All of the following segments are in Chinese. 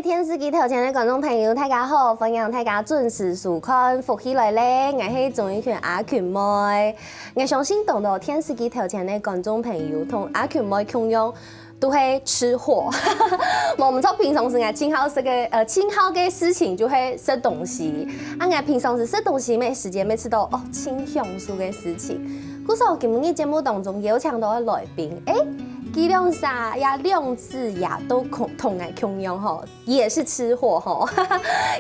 电视机头前的观众朋友，大家好，欢迎大家准时收看福起来咧，我是钟意权阿權妹。我相信懂到電視機頭前的觀眾朋友同阿權妹同樣都會吃貨。我們從平常時愛清好嘅事情就會食東西，我平常時食東西沒時間沒吃到清香酥嘅事情。故說今日節目當中邀請到嘅來賓，基亮啥呀，兩字也都同愛同樣吼，也是吃貨吼。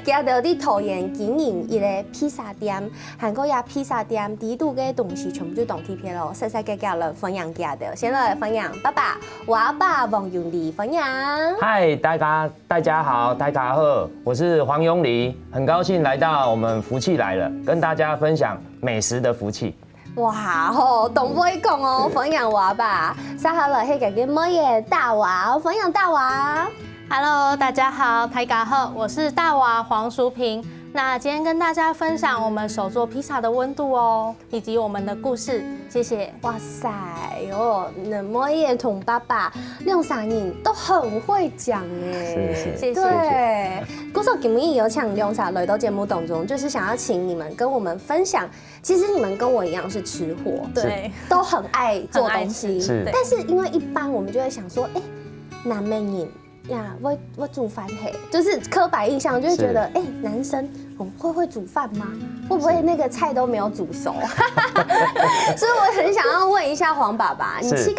佢到啲桃園經營一個披薩店，韓國呀披薩店底度嘅東西全部都當貼片咯，細細個來分享佢的。先來分享爸爸，我阿爸黃永利分享。嗨，大家好，大家好，我是黃永利，很高興來到我們福氣來了，跟大家分享美食的福氣。哇吼，懂不會講哦，分享娃吧。接下來係個乜嘢大娃，分享大娃。Hello， 大家好，大家好，我是大娃黃淑萍。那今天跟大家分享我们手做披萨的温度哦，以及我们的故事，谢谢。哇塞哟，那麼也同爸爸兩三年都很會講哎，是，謝謝。對，故說今日有請兩三來到節目當中，就是想要請你們跟我們分享，其實你們跟我一樣是吃貨，對，都很愛做東西，是。但是因為一般我們就會想說，男美人。呀，我煮飯嘿，就是刻板印象，就會覺得，男生會煮飯嗎？會不會那個菜都沒有煮熟？所以我很想要問一下黃爸爸，你去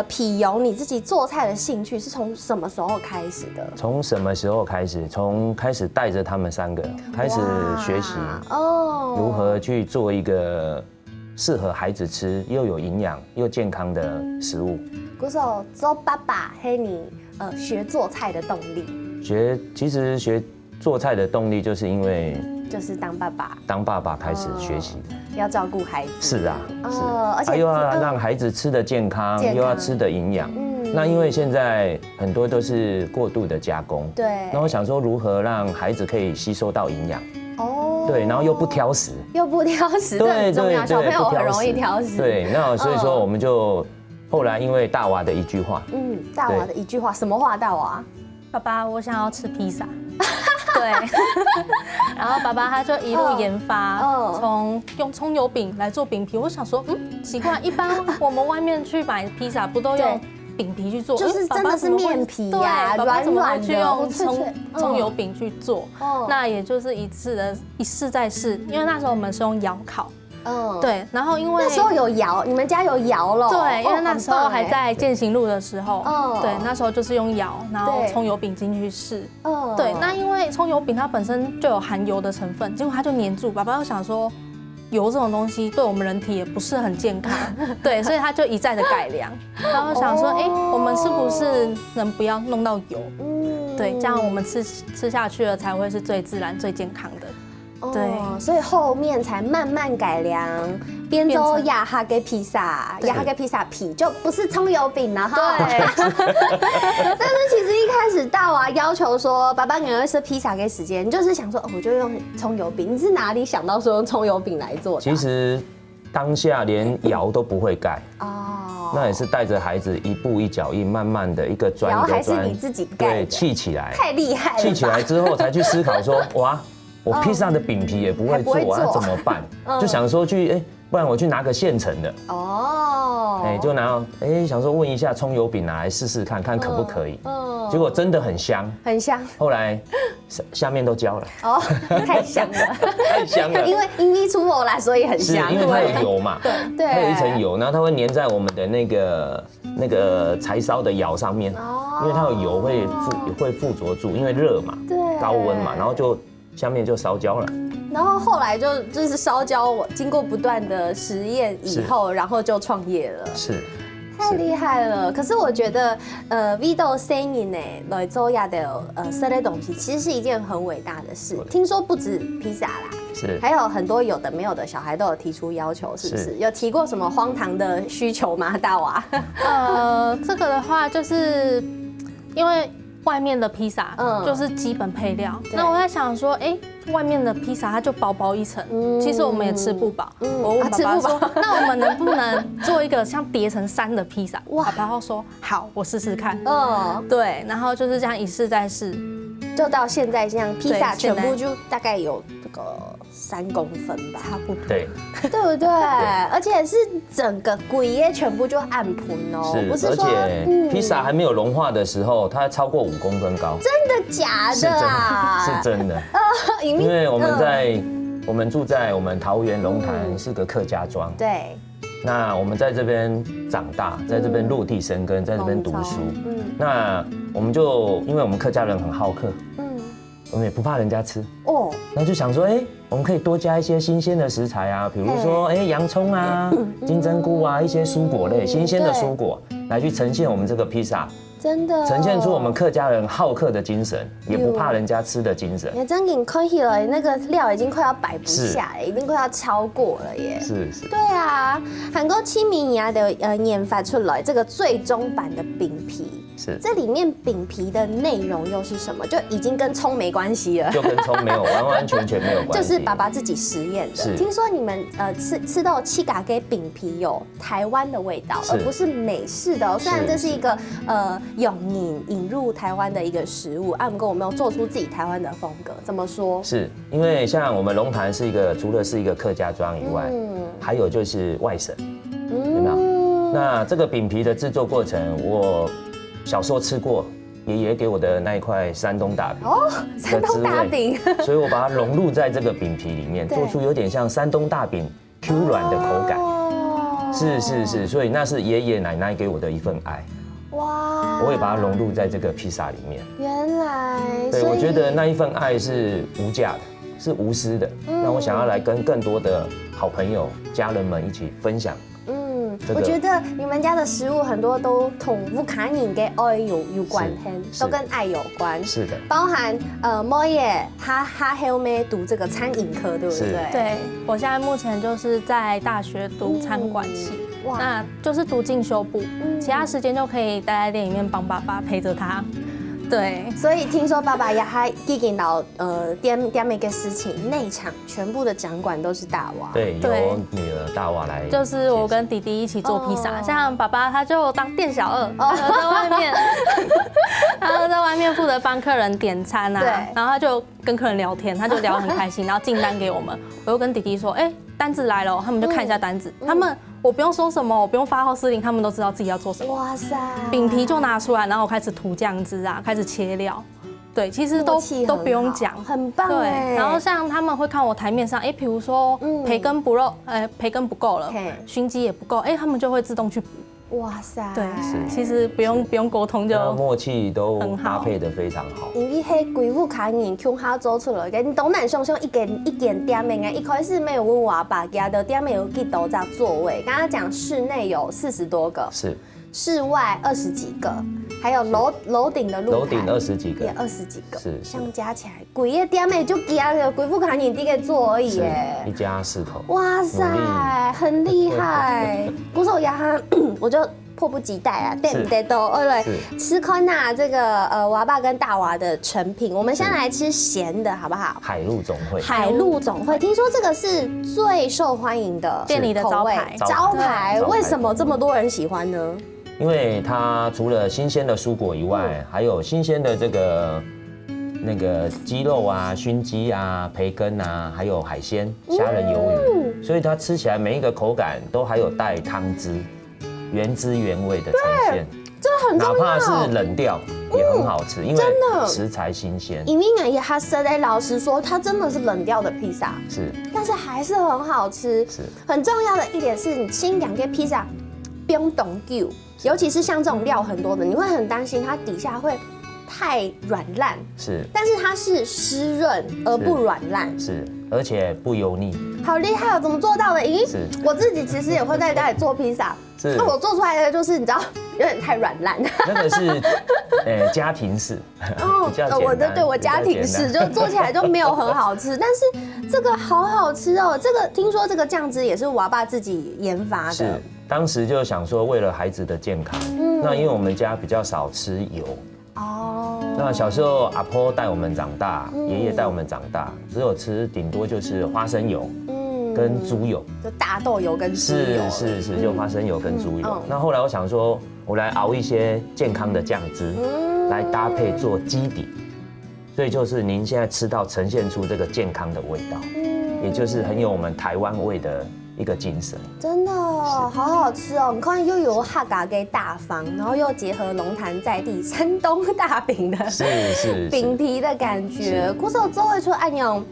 皮勇你自己做菜的興趣是從什麼時候開始的？從什麼時候開始？從開始帶着他們三個開始學習如何去做一個適合孩子吃又有營養又健康的食物。故說做爸爸係你學做菜的動力。其實學做菜的動力就是因為就是當爸爸開始學習的，要照顧孩子。是啊，而且又要讓孩子吃得健康，又要吃得營養。那因為現在很多都是過度的加工，對。那我想說如何讓孩子可以吸收到營養。對，然後又不挑食，對，很重要，小朋友很容易挑食。對，那所以說我們就後來因為大娃的一句話，大娃的一句話，什麼話？大娃，爸爸，我想要吃披薩。对，然後爸爸他就一路研發，從用蔥油餅來做餅皮。我想說，奇怪，一般我們外面去買披薩不都用餅皮去做？就是真的是面皮呀，爸爸怎麼會去用軟蔥油餅去做？那也就是一試再試，因為那時候我們是用窯烤。對，然後因為那時候有窯，你們家有窯了？對，因為那時候還在健行路的時候，對，那時候就是用窯，然後蔥油餅進去試。對，那因為蔥油餅它本身就有含油的成分，結果它就黏住。爸爸又想說，油這種東西對我們人體也不是很健康，對，所以他就一再的改良。然後想說，我們是不是能不要弄到油？對，這樣我們吃下去了才會是最自然、最健康的。對，所以後面才慢慢改良，變做亞哈嘅披薩，亞哈嘅披薩皮就不是蔥油餅了哈。對。但是其實一開始大娃要求說，爸爸你要吃披薩嘅時間，就是想說，我就用蔥油餅。你是哪裡想到說用蔥油餅來做的？其實當下連窯都不會蓋那也是帶着孩子一步一腳印，慢慢的一個磚一個磚，還是你自己蓋？對，砌起來，太厲害了。砌起來之後才去思考說，哇。我披薩的餅皮也不會做，那怎麼辦？就想說不然我去拿個現成的。就拿想說問一下蔥油餅拿來試試看看可不可以。結果真的很香，很香。後來下面都焦了。太香了，太香了。因為一出油啦，所以很香。是因為它有油嘛，對，它有一層油，然後它會粘在我們的那個柴燒的窯上面，因為它有油會附着住，因為熱嘛，高溫嘛，然後就。下面就燒焦了，然後後來就是燒焦，我經過不斷的實驗以後，然後就創業了。是，太厲害了。可是我覺得，Vito 聲音呢來做呀的這類東西，其實是一件很偉大的事。聽說不止披薩啦，是，還有很多有的沒有的小孩都有提出要求，是不是？有提過什麼荒唐的需求嗎，大娃？這個的話就是因為。外面的披薩就是基本配料，那我在想說，外面的披薩它就薄薄一層，其實我們也吃不飽。我問爸爸說，那我們能不能做一個像疊成山的披薩？爸爸說好，我試試看。對，然後就是這樣一試再試，就到现在这样，披萨全部就大概有这个3公分吧，差不多。对，对不对？而且是整个鬼耶全部就按盆哦，不是说。而且披萨还没有融化的时候，它超过5公分高。真的假的啊？是真的。因为我们住在我们桃园龙潭是个客家庄。对。那我们在这边长大，在这边落地生根，在这边读书。那我们就因为我们客家人很好客，我们也不怕人家吃哦。那就想说，我们可以多加一些新鲜的食材啊，比如说洋葱啊、金针菇啊，一些蔬果类、新鲜的蔬果来去呈现我们这个披萨。真的呈现出我们客家人好客的精神，也不怕人家吃的精神。也真给看起来那个料已经快要摆不下，已经快要超过了耶。是。对啊，韩国七米亚的研发出来这个最终版的饼皮。是，这里面饼皮的内容又是什么？就已经跟葱没关系了，就跟葱没有完全没有关系，就是爸爸自己实验的。是，听说你们吃到七嘎给饼皮有台湾的味道，而不是美式的。虽然这是一个引入台湾的一个食物，不过我们有做出自己台湾的风格。怎么说？是因为像我们龙潭是一个除了是一个客家庄以外，还有就是外省，有没有？那这个饼皮的制作过程，我小时候吃过爷爷给我的那一块山东大饼山东大饼，所以我把它融入在这个饼皮里面，做出有点像山东大饼 Q 软的口感。是，所以那是爷爷奶奶给我的一份爱。哇！我也把它融入在这个披萨里面。原来，对，我觉得那一份爱是无价的，是无私的。那我想要来跟更多的好朋友、家人们一起分享。我觉得你们家的食物很多都同乌卡尼跟爱有关，都跟爱有关。是的，包含莫耶他后面读这个餐饮科，对不对？对，我现在目前就是在大学读餐管系，那就是读进修部，其他时间就可以待在店里面帮爸爸陪着他。对，所以听说爸爸也还给到店每个事情内场全部的掌管都是大娃。对，由女儿大娃来。就是我跟弟弟一起做披萨，像爸爸他就当店小二，在外面，他在外面负责帮客人点餐啊，然后他就跟客人聊天，他就聊得很开心，然后进单给我们，我又跟弟弟说，单子来了，他们就看一下单子，他们。我不用说什么，我不用发号施令，他们都知道自己要做什么。哇塞！饼皮就拿出来，然后我开始涂酱汁啊，开始切料。对，其实都不用讲，很棒。对，然后像他们会看我台面上，比如说培根不够了，熏鸡也不够，他们就会自动去补。哇塞！对，其实不用沟通就默契都搭配得非常好。因为迄规副卡人穷哈做出来，跟东南上一间店面啊，一开始没有问我爸家的店面有几多张座位，刚刚讲室内有40多个，是室外20几个，还有楼顶的露台，楼顶20几个，也20几个，是这样加起来，规个店面就加个规副卡人第一个做而已耶，一家4口。哇塞，很厉害！鼓手牙我就迫不及待啊，对都来吃看呐这个娃爸跟大娃的成品。我们先来吃咸的好不好？海陆总会，海陆总会，听说这个是最受欢迎的店里的招牌，为什么这么多人喜欢呢？因为它除了新鲜的蔬果以外，还有新鲜的这个那个鸡肉啊、熏鸡啊、培根啊，还有海鲜、虾仁、鱿鱼，所以它吃起来每一个口感都还有带汤汁。原汁原味的呈现，这很重要。哪怕是冷掉也很好吃，因为食材新鲜。因为也他实在老实说，它真的是冷掉的披萨，是，但是还是很好吃。是，很重要的一点是你吃两个披萨不用懂久，尤其是像这种料很多的，你会很担心它底下会太软烂。是，但是它是湿润而不软烂。是。而且不油腻，好厉害哦！怎么做到的？我自己其实也会在家里做披萨，那我做出来的就是你知道有点太软烂。那个是家庭式，我家庭式就做起来就没有很好吃，但是这个好好吃哦！这个听说这个酱汁也是娃爸自己研发的。是，当时就想说为了孩子的健康，那因为我们家比较少吃油。那小时候阿婆带我们长大，爷爷带我们长大，只有吃顶多就是花生油，跟猪油，就大豆油跟猪油，是，就花生油跟猪油。那后来我想说，我来熬一些健康的酱汁，来搭配做基底，所以就是您现在吃到呈现出这个健康的味道，也就是很有我们台湾味的一个精神。真的好好吃哦！你看又有客家的大方，然后又结合龙潭在地山东大饼的饼皮的感觉，故事做会出按用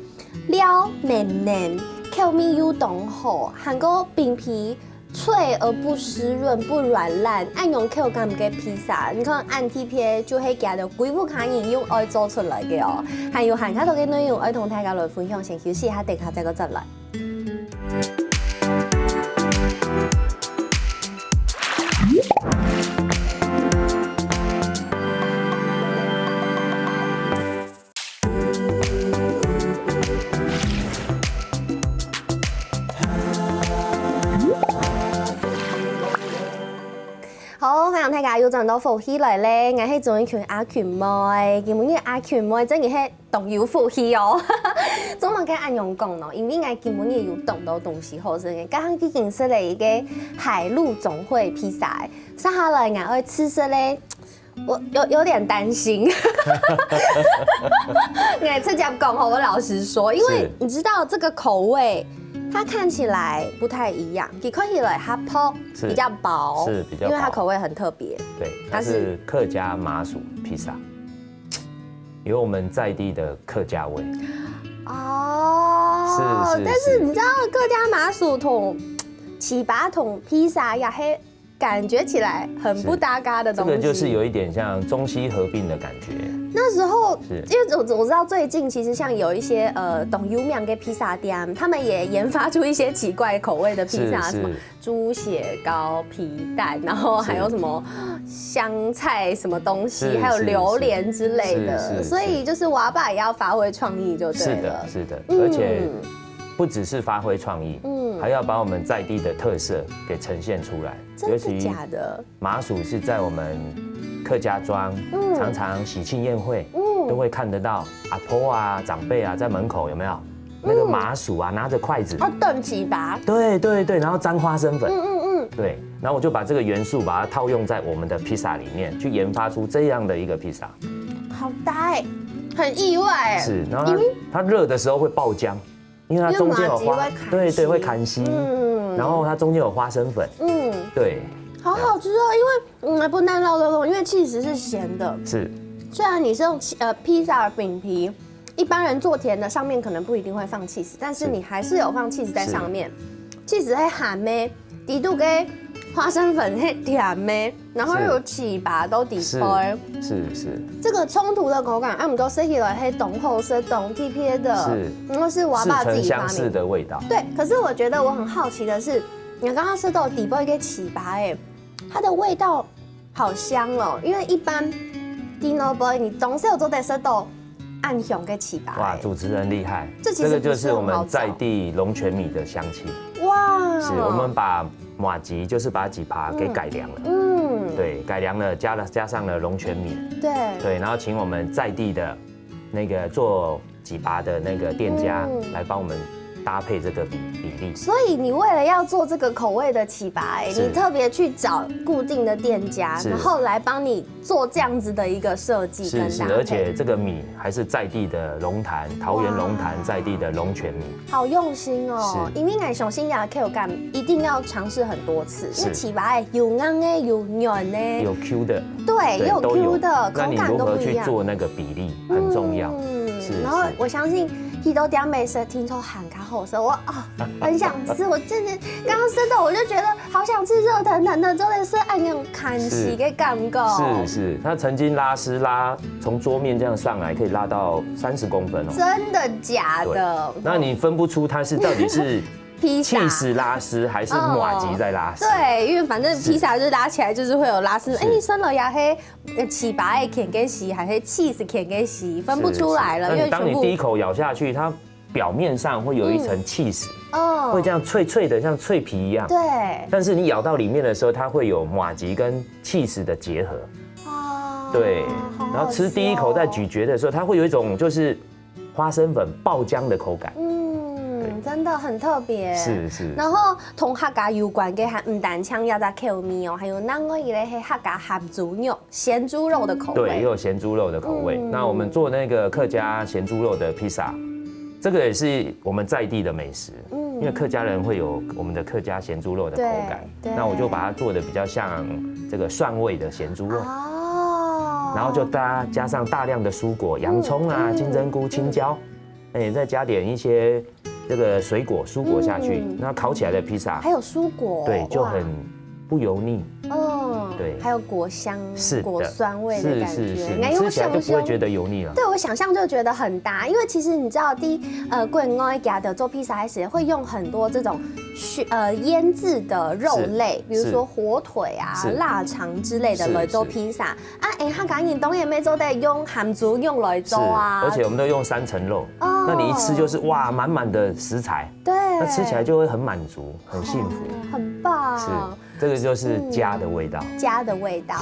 料嫩嫩，口味又浓厚，韩国饼皮。脆而不湿润不软烂，按用口感嘅披萨，你看按 TPA 就係夾到幾副卡人用愛做出來嘅哦，還有韓卡度嘅內容愛同大家來分享，先休息一下，等下再個再來。好，歡迎大家又轉到福氣來咧，我係做一群阿群妹，基本嘅阿群妹真係係動搖福氣哦。總問嘅按用講咯，因為我基本嘅有動到東西好食嘅，剛剛已經食了一個海陸總會披薩，接下來我會吃食咧，我有點擔心。我直接講好，我老實說，因為你知道這個口味。它看起來不太一樣，你看起來它泡比較薄，是比較薄，因為它口味很特別。對，它是客家麻薯披薩，有我們在地的客家味。哦，是，但是你知道客家麻薯同糍粑同披薩也係感覺起來很不搭嘎的東西。這個就是有一點像中西合併的感覺。那時候，因為我知道最近其實像有一些懂油麵嘅披薩店，他們也研發出一些奇怪口味的披薩，什麼豬血糕、皮蛋，然後還有什麼香菜什麼東西，還有榴蓮之類的。所以就是娃爸也要發揮創意就對了。是的，而且不只是發揮創意，還要把我們在地的特色給呈現出來。真的假的？麻薯是在我們客家莊，常常喜慶宴會，都會看得到阿婆啊、長輩啊在門口有沒有？那個麻薯啊，拿着筷子，燉糍粑，對，然後沾花生粉，對，然後我就把這個元素把它套用在我們的披薩裡面，去研發出這樣的一個披薩。好搭哎，很意外哎。是，然後它熱的時候會爆漿，因為它中間有花，對，會砍稀，然後它中間有花生粉，對。好好吃哦，因為不但繞得動，因為起司是鹹的。是。雖然你是用披薩餅皮，一般人做甜的上面可能不一定會放起司，但是你還是有放起司在上面。起司係鹹的，底度嘅花生粉係甜的，然後又有糍粑都底配。是。這個衝突的口感，唔夠吃起來係濃厚是濃 TPA 的，然後是娃爸自己發明。似曾相識的味道。對，可是我覺得我很好奇的是，你剛剛吃到底部一個糍粑哎。它的味道好香哦，因為一般 Dino Boy 你總是有做在舌頭暗香嘅糍粑。哇，主持人厲害，這個就是我們在地龍泉米的香氣。哇，是我們把麻糬就是把糬粑給改良了，對，改良了加上了龍泉米，對，然後請我們在地的那個做糬粑的那個店家來幫我們搭配這個比例，所以你為了要做這個口味的糍粑，你特別去找固定的店家，然後來幫你做這樣子的一個設計跟搭配。而且這個米還是在地的龍潭，桃園龍潭在地的龍泉米，好用心哦。因為我相信牙口感一定要嘗試很多次，因為糍粑有硬的，有軟的，有 Q 的，對，也有 Q 的，口感都不一樣。那你如何去做那個比例很重要。然後我相信。提到點美食，聽說很卡好吃，我很想吃。我真的剛剛吃到，我就覺得好想吃熱騰騰的，真的是按那種看戲嘅感覺。是，它曾經拉絲從桌面這樣上來，可以拉到30公分哦。真的假的？那你分不出它是到底是起司拉絲還是麻糬在拉絲？對，因為反正披薩就是拉起來就是會有拉絲。哎，生了牙黑糍粑嘅鉗洗，還是起司鉗給洗，分不出來了。因為當你第一口咬下去，它表面上會有一層起司，會這樣脆脆的，像脆皮一樣。對。但是你咬到裡面的時候，它會有麻糬跟起司的結合。哦。對。然後吃第一口在咀嚼的時候，它會有一種就是花生粉爆漿的口感。真的很特别。是。然后同客家有关嘅还唔单枪要在口味哦，还有那个咧是客家咸猪肉，咸猪肉的口味。对，也有咸猪肉的口味。那我们做那个客家咸猪肉的披萨，这个也是我们在地的美食。因为客家人会有我们的客家咸猪肉的口感，那我就把它做的比较像这个蒜味的咸猪肉。然后就加上大量的蔬果，洋葱啊、金针菇、青椒，再加点一些这个水果、蔬果下去，那烤起来的披萨还有蔬果，对，就很不油腻。对，还有果香、果酸味的感觉，吃起来就不会觉得油腻了。对，我想象就觉得很搭，因为其实你知道，贵外家的做披萨时会用很多这种腌制的肉类，比如说火腿啊、腊肠之类的来做披萨啊。他赶紧当然没做得用咸猪用来做啊，而且我们都用3层肉，那你一吃就是哇，满满的食材，对，那吃起来就会很满足、很幸福，很棒。是，这个就是家的味道。家的味道。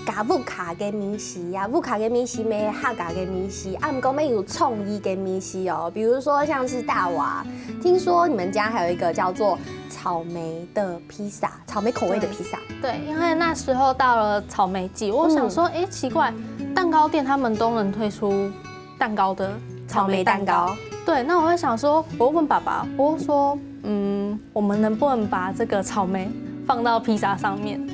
加木卡嘅米食啊，木卡嘅米食咩客家嘅米食，啊，唔过咩有创意嘅米食哦，比如说像是大娃，听说你们家还有一个叫做草莓的披萨，草莓口味的披萨。对，因为那时候到了草莓季，我想说，奇怪，蛋糕店他们都能推出蛋糕的草莓蛋糕。对，那我会想说，我问爸爸，我说，我们能不能把这个草莓放到披萨上面？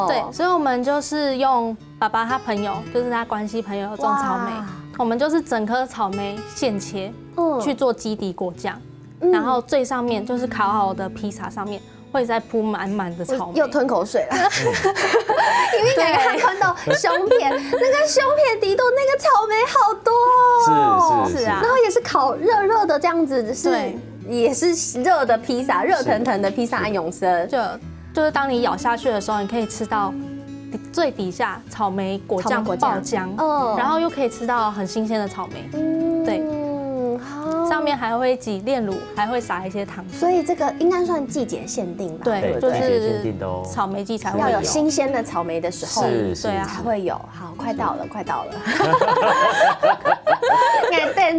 对，所以我们就是用爸爸他朋友，就是他关系朋友种草莓，我们就是整颗草莓现切，去做基底果酱，然后最上面就是烤好的披萨上面会再铺满满的草莓。又吞口水了，因为刚刚看到胸片，那个胸片底部那个草莓好多哦，是啊，然后也是烤热的这样子，也是热的披萨，热腾腾的披萨永生。就是当你咬下去的时候，你可以吃到最底下草莓果酱爆浆，然后又可以吃到很新鲜的草莓，对，上面还会挤炼乳，还会撒一些糖，所以这个应该算季节限定吧？对，就是草莓季才会有，要有新鲜的草莓的时候，对啊，才会有。好，快到了。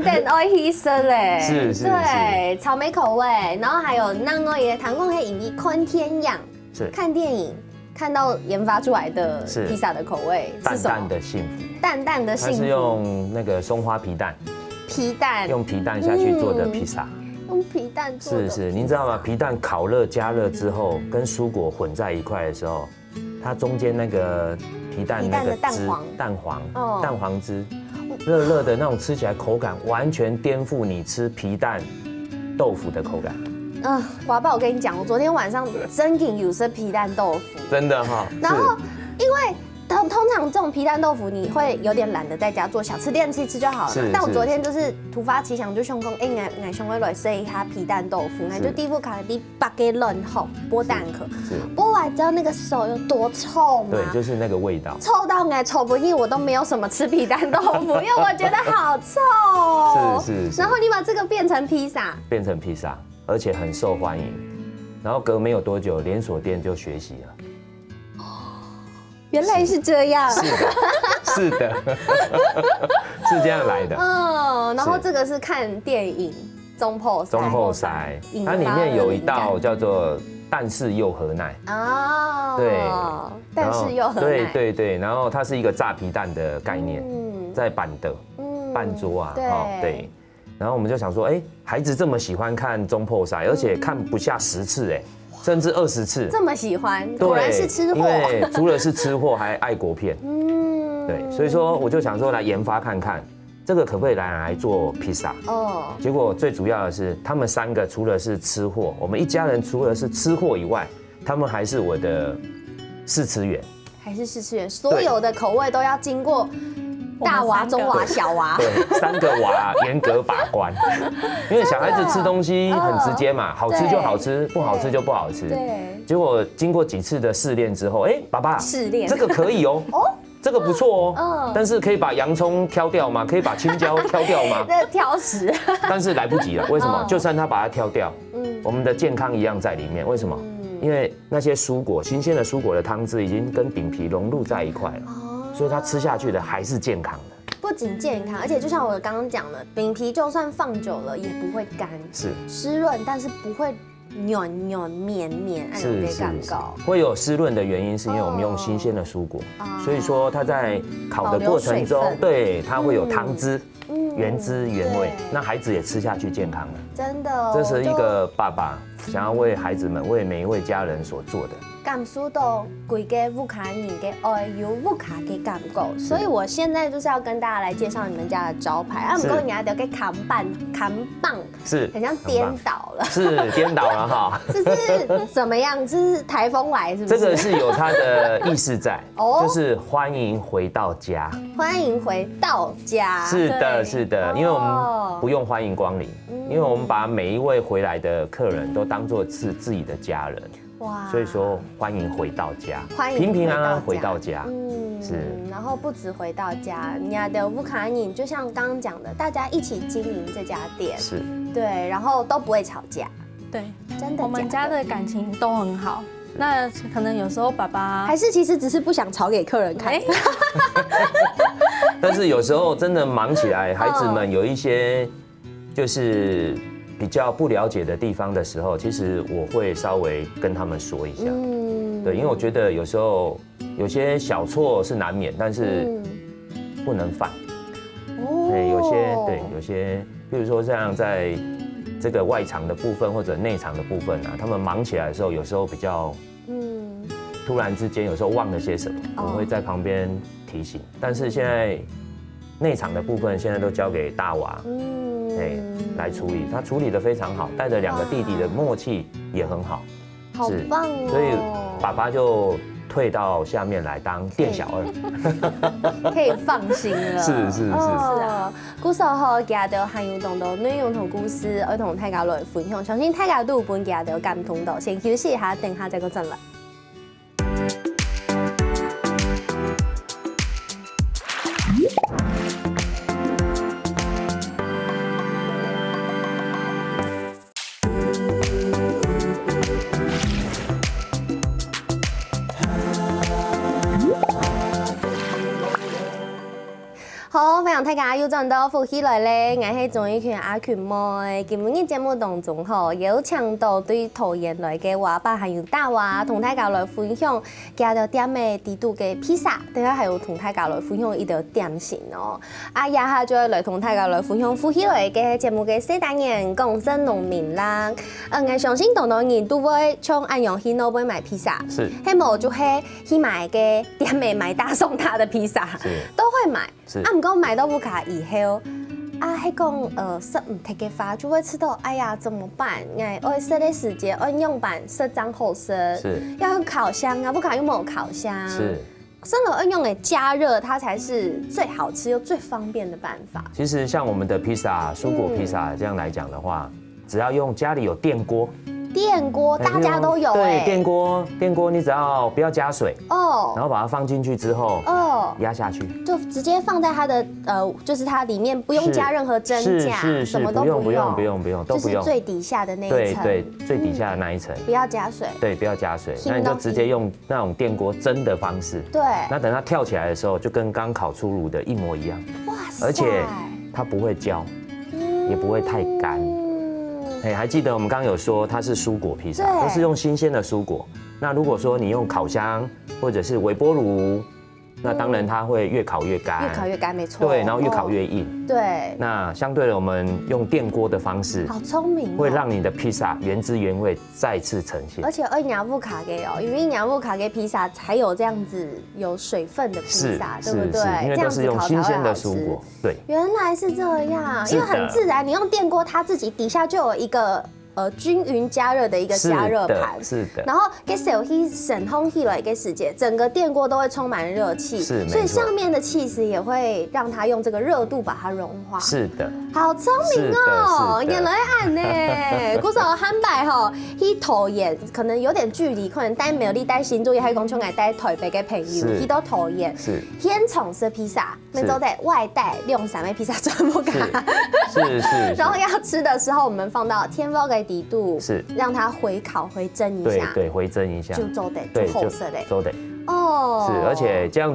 等爱牺牲嘞，是，对，草莓口味，然后还有那个也谈过可以以看天样。是看电影看到研发出来的披萨的口味是什么？淡淡的幸福，淡淡的幸福。它是用那个松花皮蛋，用皮蛋下去做的披萨。用皮蛋做的。是，您知道吗？皮蛋烤热加热之后，跟蔬果混在一块的时候，它中间那个皮蛋那个汁蛋黄汁，热的那种，吃起来口感完全颠覆你吃皮蛋豆腐的口感。华爸，我跟你讲，我昨天晚上真给有吃皮蛋豆腐，真的哈。然后因为通常这种皮蛋豆腐，你会有点懒得在家做，小吃店吃一吃就好了。但我昨天就是突发奇想，就想讲，我想要来试一下皮蛋豆腐，就地府卡的8个人后剥蛋壳，剥完知道那个手有多臭吗？对，就是那个味道，臭到臭不腻，我都没有什么吃皮蛋豆腐，因为我觉得好臭。是。然后你把这个变成披萨，而且很受欢迎，然后隔没有多久，连锁店就学习了。原来是这样，是的，是这样来的。然后这个是看电影中破塞，它里面有一道叫做蛋式柚荷奶。对，蛋式柚荷奶，对，然后它是一个炸皮蛋的概念，在板桌啊，对。然后我们就想说，孩子这么喜欢看中破塞，而且看不下10次，甚至20次，这么喜欢，果然是吃货。因为除了是吃货，还爱国片。对，所以说我就想说来研发看看，这个可不可以来做披萨？结果最主要的是，他们3个除了是吃货，我们一家人除了是吃货以外，他们还是我的试吃员。所有的口味都要经过大娃、中娃、小娃，对，3个娃严格把关，因为小孩子吃东西很直接嘛，好吃就好吃，不好吃就不好吃。对。结果经过几次的试炼之后，爸爸，这个可以哦，这个不错哦，但是可以把洋葱挑掉吗？可以把青椒挑掉吗？这挑食。但是来不及了，为什么？就算他把它挑掉，我们的健康一样在里面。为什么？因为那些蔬果，新鲜的蔬果的汤汁已经跟饼皮融入在一块了。所以它吃下去的还是健康的。不仅健康，而且就像我刚刚讲的，饼皮就算放久了也不会干，是湿润，但是不会软绵绵，按照给感告。会有湿润的原因，是因为我们用新鲜的蔬果，所以说它在烤的过程中，对它会有汤汁。原汁原味，那孩子也吃下去健康了，真的。这是一个爸爸想要为孩子们、为每一位家人所做的。感受到规个乌卡人的爱有乌卡的感觉，所以我现在就是要跟大家来介绍你们家的招牌。啊，不过你还得给扛棒，是很像颠倒了，是颠倒了哈。这是怎么样？这是台风来是不是？这个是有它的意思在，就是欢迎回到家。欢迎回到家。是的，是的，因为我们不用欢迎光临，因为我们把每一位回来的客人都当作是自己的家人。哇，所以说欢迎回到家，平平安安回到家。是。然后不止回到家，你家的乌卡尼就像刚刚讲的，大家一起经营这家店，是对，然后都不会吵架。对，真的，我们家的感情都很好。那可能有时候爸爸还是其实只是不想吵给客人看。但是有时候真的忙起来，孩子们有一些就是比较不了解的地方的时候，其实我会稍微跟他们说一下。对，因为我觉得有时候有些小错是难免，但是不能犯。对，有些，比如说像在这个外场的部分或者内场的部分啊，他们忙起来的时候，有时候比较突然之间，有时候忘了些什么，我会在旁边提醒。但是现在内场的部分现在都交给大娃，来处理，他处理得非常好，带着2个弟弟的默契也很好，好棒哦！所以爸爸就退到下面来当店小二，可以放心了。是啊，故事好，家到含有同到内容同故事，我同大家来分享，相信大家都有本家到感同到，先休息一下，等下再个进来。好，非常大家又轉到福喜來咧，我係鍾意權阿權妹。今日嘅節目當中吼，有請到對桃園來嘅話爸還有大娃，同大家來分享家到店嘅地道嘅披薩，等下還有同大家來分享一道點心哦。啊，也下再來同大家來分享福喜來嘅節目嘅4單元講真農民啦。我相信同多人都會從安陽去那邊買披薩，是，希望就係去買嘅店嘅買大送大的披薩，都會買。啊，唔過買到烏卡以後，啊，係講食唔貼嘅話，就會知道，哎呀，怎麼辦？我食的時間，我用板食張好食，要用烤箱啊，烏卡又沒有烤箱，是，生了用嚟加熱，它才是最好吃又最方便的辦法。其實像我們的披薩，蔬果披薩這樣來講的話，只要用家裡有電鍋。電鍋大家都有對，電鍋你只要不要加水哦，然後把它放進去之後壓下去，就直接放在它的就是它裡面不用加任何真假，什麼都不用，都不用，就是最底下的那一層，對，最底下的那一層不要加水，對，不要加水，那你就直接用那種電鍋蒸的方式，對，那等它跳起來的時候就跟剛烤出爐的一模一樣，哇塞，而且它不會焦，也不會太乾。還記得我們剛剛有說它是蔬果披薩，都是用新鮮的蔬果。那如果說你用烤箱或者是微波爐，那當然它會越烤越乾，越烤越乾，沒錯。對，然後越烤越硬。對。那相對的，我們用電鍋的方式，好聰明，會讓你的披薩原汁原味再次呈現。而且亞布卡給哦，因為亞布卡給披薩才有這樣子有水分的披薩，對不對？因為都是用新鮮的蔬果。對。原來是這樣，因為很自然，你用電鍋，它自己底下就有一個。均勻加熱的一個加熱盤，是的，然後給手氣省空氣了一個時間，整個電鍋都會充滿熱氣，是，所以上面的氣勢也會讓它用這個熱度把它融化。是的，好聰明哦，原來按呢，古時候漢白吼，去桃園可能有點距離，可能帶苗栗帶新竹也係講出來帶台北嘅朋友，去到桃園，是，先從吃披薩，每週得外帶用3枚披薩全部給他，是，然後要吃的時候，我們放到天貓嘅底度，是讓它回烤回蒸一下，對，回蒸一下，就做得就厚色嘞，做得哦，是，而且這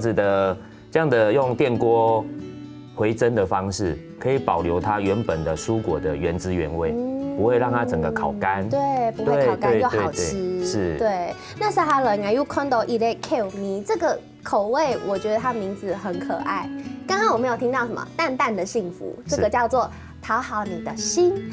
樣的用電鍋回蒸的方式，可以保留它原本的蔬果的原汁原味，不会让它整个烤干。对，不会烤干又好吃。是。对，那撒哈人啊，又看到一类 Q 你这个口味，我觉得它名字很可爱。刚刚我们有听到什么淡淡的幸福，这个叫做讨好你的心。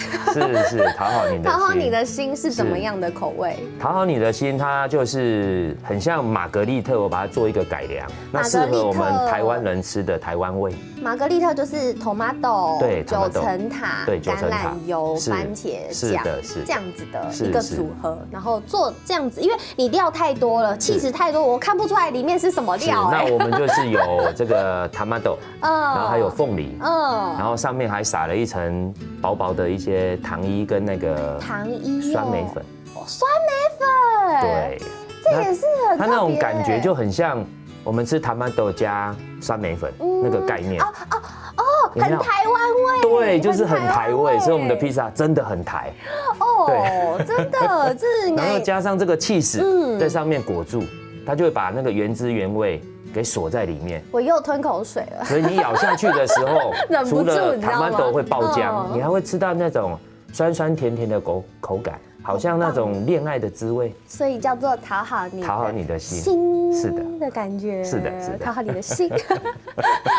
是讨好你的心。讨好你的心是怎么样的口味？讨好你的心，它就是很像玛格丽特，我把它做一个改良，那适合我们台湾人吃的台湾味。玛格丽特就是 tomato， 对，九层塔，对，橄榄油、番茄酱，是这样子的一个组合，然后做这样子，因为你料太多了，气质太多，我看不出来里面是什么料。那我们就是有这个 tomato， 然后还有凤梨，然后上面还撒了一层薄薄的一些糖衣跟那个糖衣酸梅粉。酸梅粉，对，这也是很它那种感觉就很像我们吃 tomato 加酸梅粉那个概念。很台湾味。对，就是很台味，所以我们的披萨真的很台。哦，真的，这然后加上这个起司在上面裹住，它就会把那个原汁原味给锁在里面。我又吞口水了。所以你咬下去的时候，除了 tomato 会爆浆，你还会吃到那种酸酸甜甜的口感。好像那种恋爱的滋味，所以叫做讨好你的心，是的感觉，是的，讨好你的心，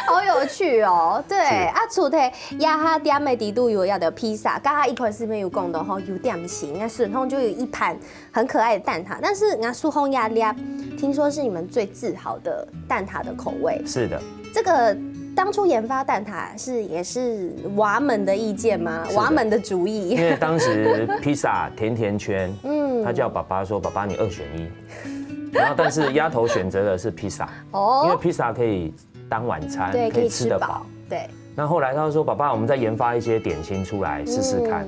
好有趣哦。对啊，除了亚哈点的底度有要的披萨，刚刚一开始没有讲的吼，有点心，那顺丰就有一盘很可爱的蛋挞，但是那苏烘亚利亚，听说是你们最自豪的蛋挞的口味。是的，这个。当初研发蛋挞也是娃们的意见吗？娃们的主意。因为当时披萨甜甜圈，他叫爸爸说：“爸爸，你2选1。”然后但是丫头选择的是披萨，因为披萨可以当晚餐，可以吃得饱。对。那后来他说：“爸爸，我们再研发一些点心出来试试看。”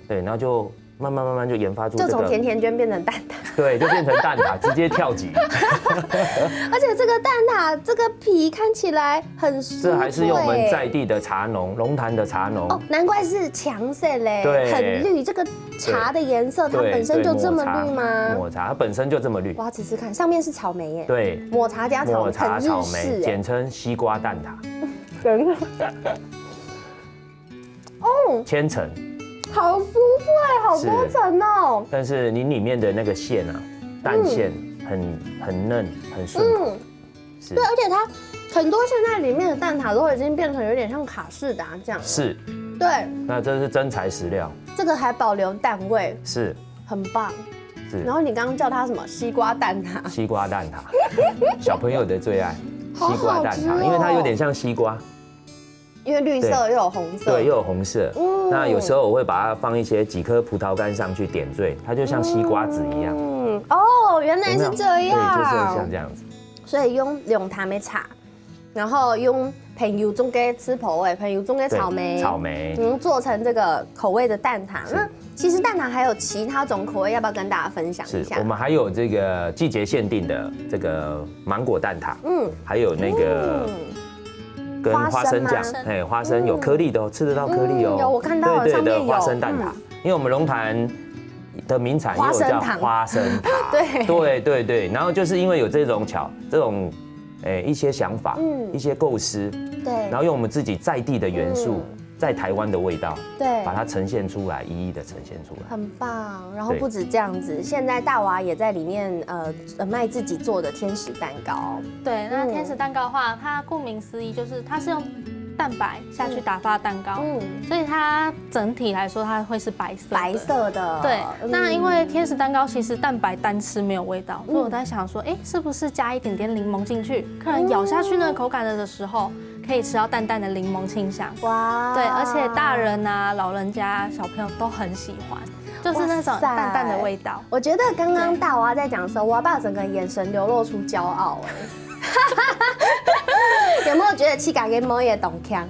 对，然后就慢慢就研发出这个，就从甜甜圈变成蛋挞。对，就变成蛋挞，直接跳级。而且这个蛋挞，这个皮看起来很酥脆。这还是用我们在地的茶农，龙潭的茶农。哦，难怪是强色嘞，对，很绿。这个茶的颜色，它本身就这么绿吗？抹茶，它本身就这么绿。我要吃吃看，上面是草莓耶。对，抹茶加草莓，抹茶草莓，简称西瓜蛋挞。等一下。哦，千层。好酥脆，好多层哦。但是你里面的那个馅啊，蛋馅很嫩，很顺口。对，而且它很多现在里面的蛋挞都已经变成有点像卡士达这样。是。对。那这是真材实料。这个还保留蛋味。是。很棒。是。然后你刚刚叫它什么？西瓜蛋挞。西瓜蛋挞，小朋友的最爱。西瓜蛋挞，因为它有点像西瓜。因为绿色又有红色，对，又有红色。那有时候我会把它放几颗葡萄干上去点缀，它就像西瓜籽一样。哦，原来是这样。对，就是像这样子。所以用两坛的茶，然后用朋友中间吃口味，朋友中间草莓，做成这个口味的蛋挞。那其实蛋挞还有其他种口味，要不要跟大家分享一下？我们还有这个季节限定的这个芒果蛋挞，还有那个。跟花生酱，花生有颗粒的哦，吃得到颗粒哦。有，我看到了，上面有花生蛋挞。因为我们龙潭的名产也有叫花生塔。对。然后就是因为有这种一些想法，一些构思，对，然后用我们自己在地的元素。在台湾的味道，对，把它呈现出来，一一的呈现出来，很棒。然后不止这样子，现在大娃也在里面卖自己做的天使蛋糕。对，那天使蛋糕的话，它顾名思义就是它是用蛋白下去打发蛋糕，所以它整体来说它会是白色的。对，那因为天使蛋糕其实蛋白单吃没有味道，所以我在想说，是不是加一点点柠檬进去，客人咬下去那个口感的时候。可以吃到淡淡的柠檬清香，哇！对，而且大人啊、老人家、小朋友都很喜欢，就是那种淡淡的味道。我觉得刚刚大娃在讲的时候，我爸整个眼神流露出骄傲，有没有觉得气感跟猫也懂腔？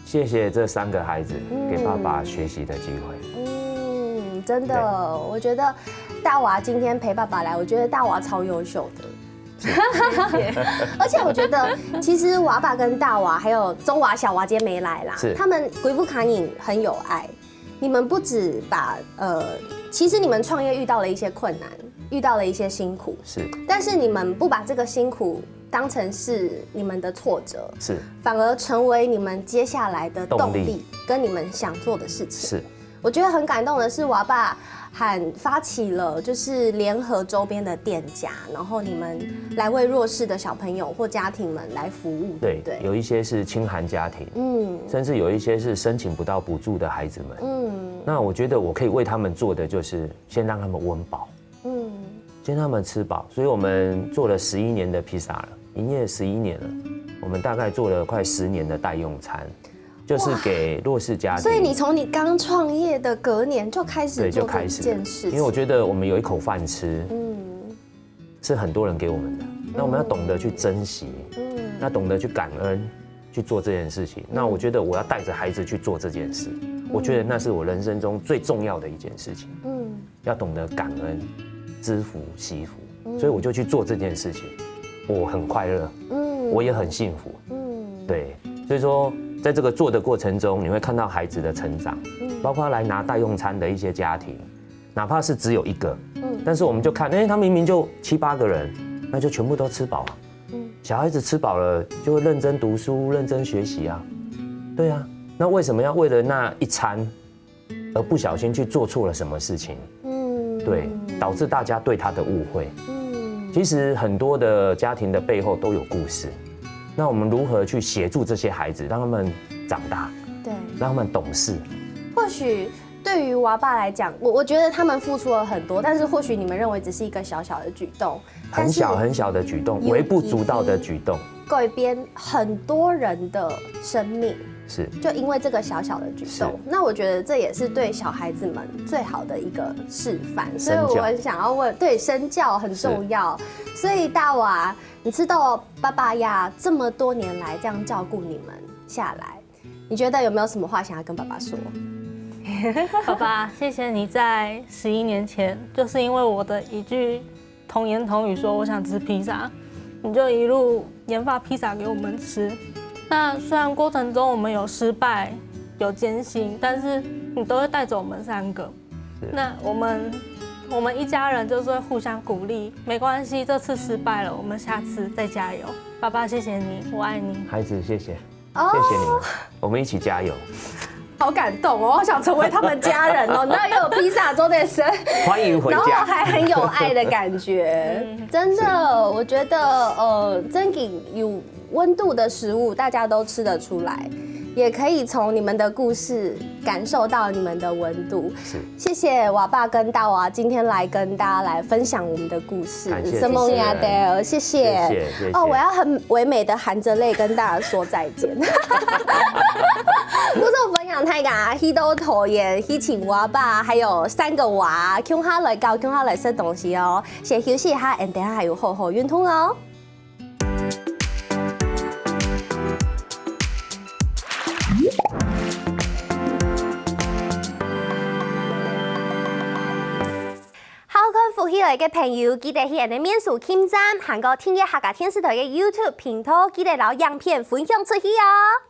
谢谢这3个孩子给爸爸学习的机会。真的，我觉得大娃今天陪爸爸来，我觉得大娃超优秀的。而且我觉得，其实娃爸跟大娃还有中娃、小娃今天没来啦，他们鬼父卡影很有爱。你们不止把其实你们创业遇到了一些困难，遇到了一些辛苦，但是你们不把这个辛苦当成是你们的挫折，是，反而成为你们接下来的动力，跟你们想做的事情。是，我觉得很感动的是，娃爸发起了就是联合周边的店家，然后你们来为弱势的小朋友或家庭们来服务，对不对？有一些是清寒家庭，甚至有一些是申请不到补助的孩子们，那我觉得我可以为他们做的就是先让他们温饱，先让他们吃饱，所以我们做了11年的披萨了，营业11年了，我们大概做了快10年的代用餐。就是给弱势家庭，所以你从你刚创业的隔年就开始做这件事，因为我觉得我们有一口饭吃，是很多人给我们的，那我们要懂得去珍惜，那懂得去感恩，去做这件事情。那我觉得我要带着孩子去做这件事，我觉得那是我人生中最重要的一件事情。要懂得感恩、知福、惜福，所以我就去做这件事情，我很快乐，我也很幸福，对，所以说。在这个做的过程中，你会看到孩子的成长，包括来拿代用餐的一些家庭，哪怕是只有一个，但是我们就看，他明明就7、8个人，那就全部都吃饱啊，小孩子吃饱了就会认真读书、认真学习啊，对啊，那为什么要为了那一餐而不小心去做错了什么事情？对，导致大家对他的误会。其实很多的家庭的背后都有故事。那我们如何去协助这些孩子，让他们长大，对，让他们懂事？或许对于娃爸来讲，我觉得他们付出了很多，但是或许你们认为只是一个小小的举动，很小很小的举动，微不足道的举动，改变很多人的生命。是，就因为这个小小的举动，那我觉得这也是对小孩子们最好的一个示范。所以我很想要问，对，身教很重要。所以大娃，你知道爸爸呀这么多年来这样照顾你们下来，你觉得有没有什么话想要跟爸爸说？爸爸，谢谢你在11年前，就是因为我的一句童言童语说我想吃披萨，你就一路研发披萨给我们吃。那虽然过程中我们有失败、有艰辛，但是你都会带着我们3个。那我们一家人就是会互相鼓励，没关系，这次失败了，我们下次再加油。爸爸，谢谢你，我爱你。孩子，谢谢，谢谢你们，我们一起加油。好感动哦，我好想成为他们家人哦。然后又有披萨做的生，欢迎回家，然后还很有爱的感觉，真的，我觉得真给有温度的食物，大家都吃得出来，也可以从你们的故事感受到你们的温度。谢谢娃爸跟大娃今天来跟大家来分享我们的故事。什么呀的，谢谢。哦，我要很唯美的含着泪跟大家说再见。故事分享太噶，希都讨厌，希请娃爸还有3个娃，共下来教，共下来吃东西哦。先休息一下，等下还有好好运动哦。福喜來嘅朋友，記得去人哋面書網站，韓國聽嘅客家電視台嘅 YouTube 頻道，記得攞影片分享出去哦。